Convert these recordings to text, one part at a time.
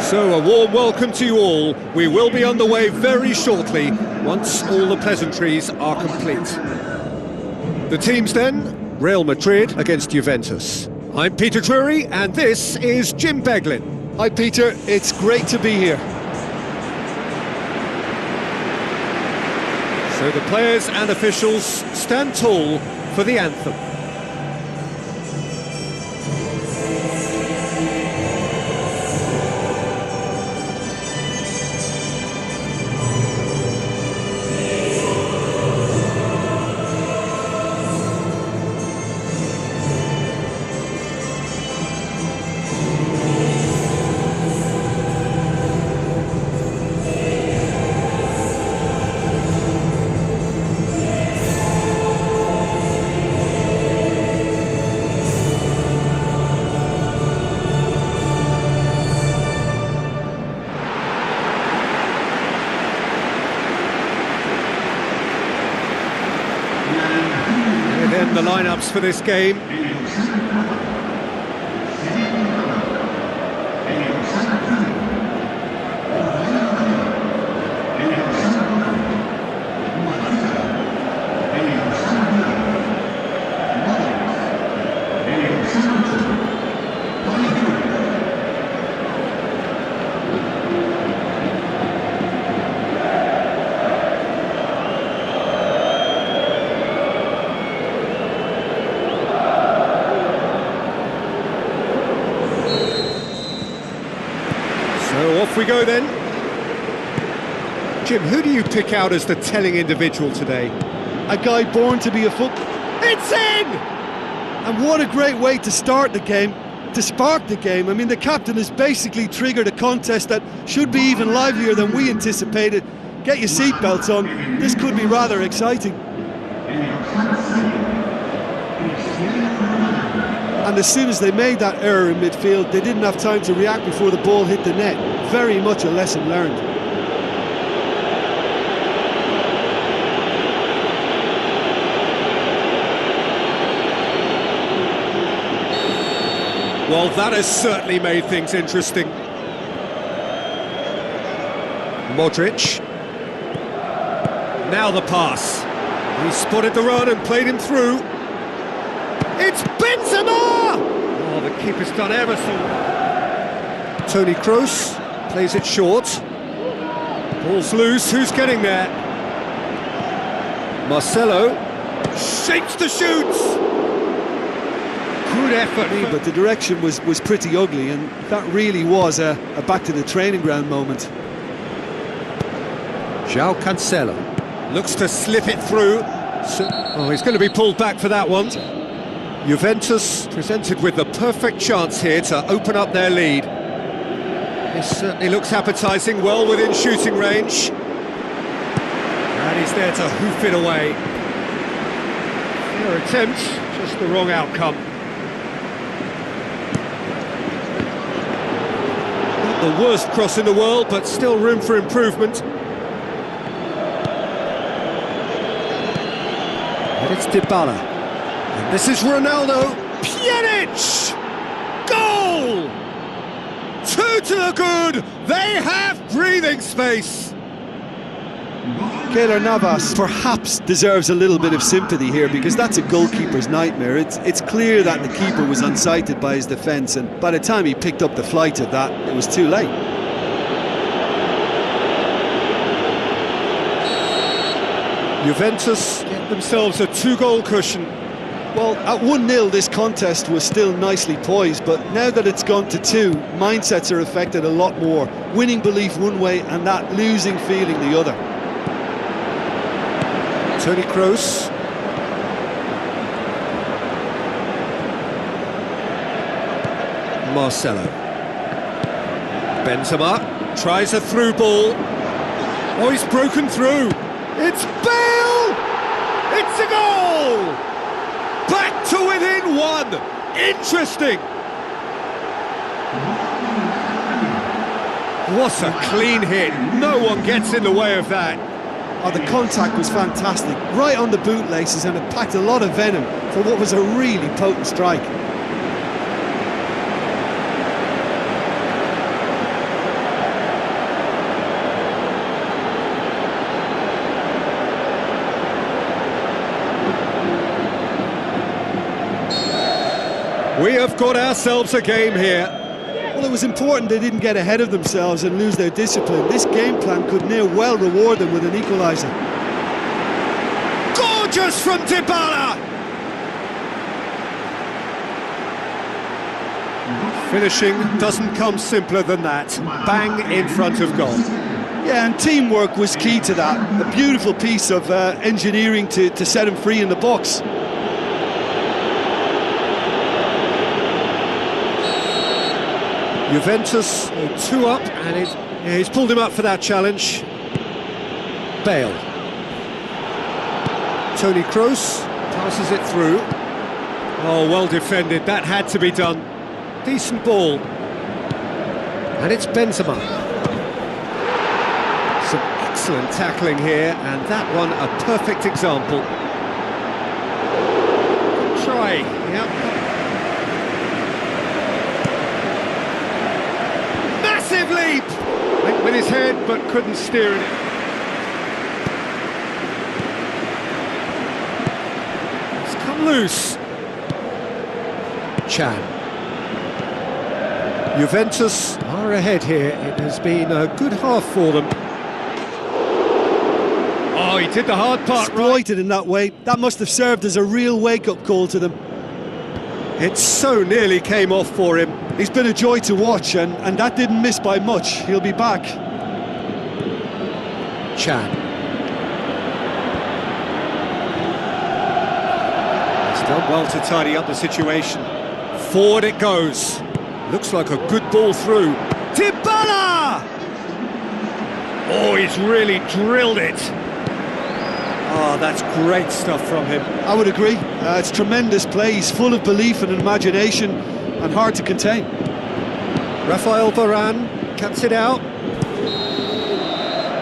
So, a warm welcome to you all. We will be underway very shortly, once all the pleasantries are complete. The teams then, Real Madrid against Juventus. I'm Peter Drury, and this is Jim Beglin. Hi Peter, it's great to be here. So the players and officials stand tall for the anthem. Then the lineups for this game. So off we go then. Jim, who do you pick out as the telling individual today? A guy born to be a foot. It's in! And what a great way to start the game, to spark the game. I mean, the captain has basically triggered a contest that should be even livelier than we anticipated. Get your seatbelts on, this could be rather exciting. And as soon as they made that error in midfield, they didn't have time to react before the ball hit the net. Very much a lesson learned. Well, that has certainly made things interesting. Modric. Now the pass. He spotted the run and played him through. It's Benzema! Oh, the keeper's done ever so. Toni Kroos plays it short. Ball's loose, who's getting there? Marcelo shapes the shoots! Good effort. But the direction was pretty ugly, and that really was a back to the training ground moment. João Cancelo looks to slip it through. Oh, he's going to be pulled back for that one. Juventus presented with the perfect chance here to open up their lead. This certainly looks appetising, well within shooting range. And he's there to hoof it away. Fair attempt, just the wrong outcome. Not the worst cross in the world, but still room for improvement. And it's Dybala. And this is Ronaldo. Pjanic! Goal! 2 to the good. They have breathing space. Keylor Navas perhaps deserves a little bit of sympathy here, because that's a goalkeeper's nightmare. It's clear that the keeper was unsighted by his defence, and by the time he picked up the flight of that, it was too late. Juventus get themselves a 2-goal cushion. Well, at 1-0 this contest was still nicely poised, but now that it's gone to 2, mindsets are affected a lot more. Winning belief one way and that losing feeling the other. Toni Kroos. Marcelo. Benzema tries a through ball. Oh, he's broken through. It's Bale! It's a goal! Back to within 1. Interesting. What a clean hit. No one gets in the way of that. Oh, the contact was fantastic, right on the bootlaces, and it packed a lot of venom for what was a really potent strike. We have got ourselves a game here. Well, it was important they didn't get ahead of themselves and lose their discipline. This game plan could near well reward them with an equaliser. Gorgeous from Dybala! Finishing doesn't come simpler than that. Bang in front of goal. Yeah, and teamwork was key to that. A beautiful piece of engineering to set him free in the box. Juventus 2 up, and he's pulled him up for that challenge. Bale. Toni Kroos passes it through. Oh, well defended, that had to be done. Decent ball. And it's Benzema. Some excellent tackling here, and that one a perfect example. Try, yep. Massive leap! Went with his head, but couldn't steer it. It's come loose. Chan. Juventus are ahead here. It has been a good half for them. Oh, he did the hard part right. Exploited in that way. That must have served as a real wake-up call to them. It so nearly came off for him. He's been a joy to watch, and that didn't miss by much. He'll be back. Chan. He's done well to tidy up the situation. Forward it goes. Looks like a good ball through. Dybala! Oh, he's really drilled it. Oh, that's great stuff from him. I would agree. It's tremendous play. He's full of belief and imagination and hard to contain. Rafael Varane cuts it out.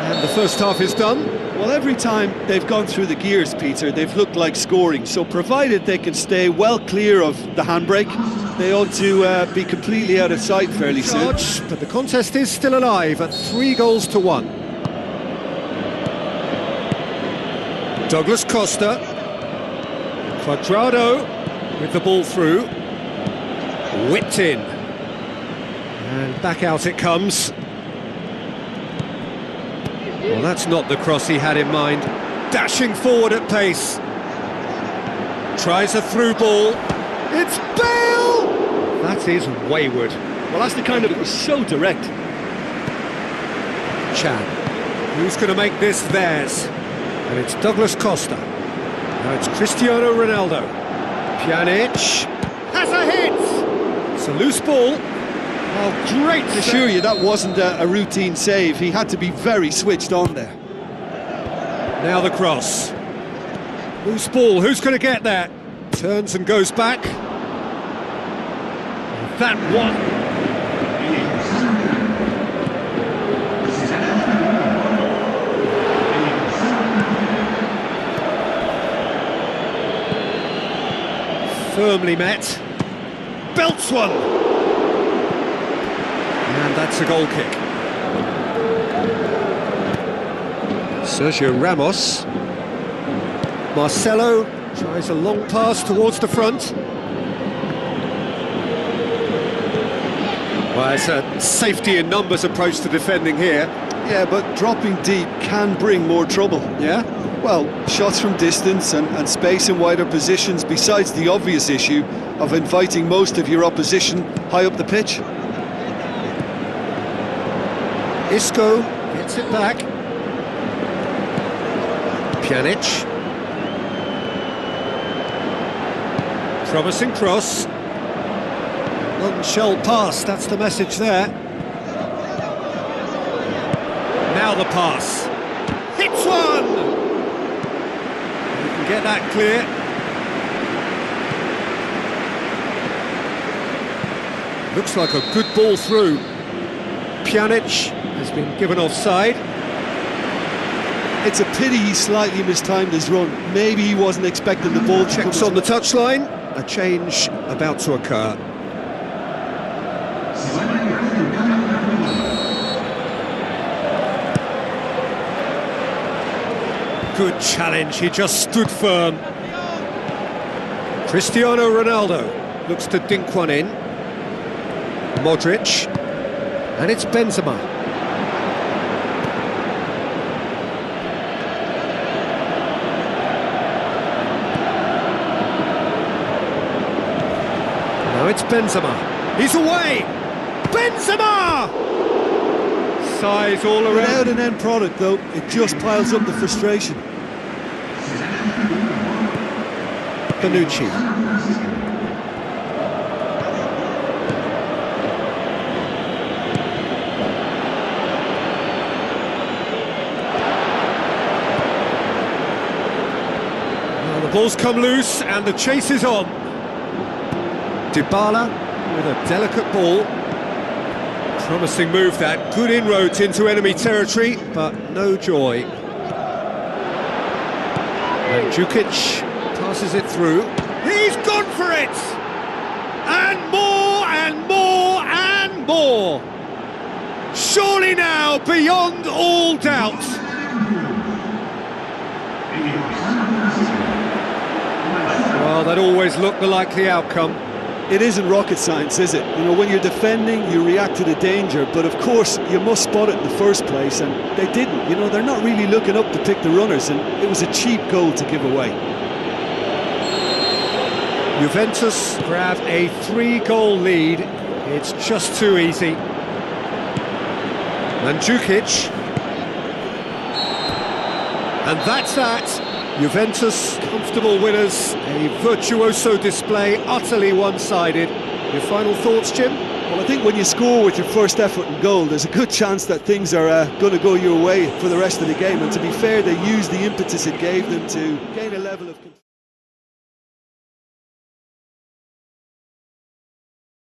And the first half is done. Well, every time they've gone through the gears, Peter, they've looked like scoring. So provided they can stay well clear of the handbrake, they ought to be completely out of sight fairly soon. But the contest is still alive at 3-1. Douglas Costa. Cuadrado with the ball through. Whipped in. And back out it comes. Well, that's not the cross he had in mind. Dashing forward at pace. Tries a through ball. It's Bale! That is wayward. Well, that's the kind of... It was so direct. Chan. Who's going to make this theirs? And it's Douglas Costa. Now it's Cristiano Ronaldo. Pjanic has a hit! It's a loose ball. Oh, great! I assure you that wasn't a routine save. He had to be very switched on there. Now the cross. Loose ball, who's going to get that? Turns and goes back. That one. Firmly met. Belts one. And that's a goal kick. Sergio Ramos. Marcelo tries a long pass towards the front. Well, it's a safety in numbers approach to defending here. Yeah, but dropping deep can bring more trouble. Yeah? Well, shots from distance and space in wider positions, besides the obvious issue of inviting most of your opposition high up the pitch. Isco gets it back. Pjanic. Promising cross. Shell pass, that's the message there. Now the pass. Hits one! You can get that clear. Looks like a good ball through. Pjanic has been given offside. It's a pity he slightly mistimed his run. Maybe he wasn't expecting the ball. Checks on the touchline. A change about to occur. Good challenge, he just stood firm. Cristiano Ronaldo. Looks to dink one in. Modric. And it's Benzema. Now it's Benzema. He's away! Benzema! Size all around. Without an end product, though, it just piles up the frustration. Bonucci. Well, the ball's come loose and the chase is on. Dybala with a delicate ball. Promising move that, good inroads into enemy territory, but no joy. Jukic passes it through. He's gone for it! And more, and more, and more! Surely now, beyond all doubt. Well, that always looked the likely outcome. It isn't rocket science, is it? You know, when you're defending, you react to the danger, but of course, you must spot it in the first place, and they didn't. You know, they're not really looking up to pick the runners, and it was a cheap goal to give away. Juventus grab a 3-goal lead. It's just too easy. Mandzukic. And that's that. Juventus, comfortable winners. A virtuoso display, utterly one-sided. Your final thoughts, Jim? Well, I think when you score with your first effort and goal, there's a good chance that things are going to go your way for the rest of the game. And to be fair, they used the impetus it gave them to gain a level of control.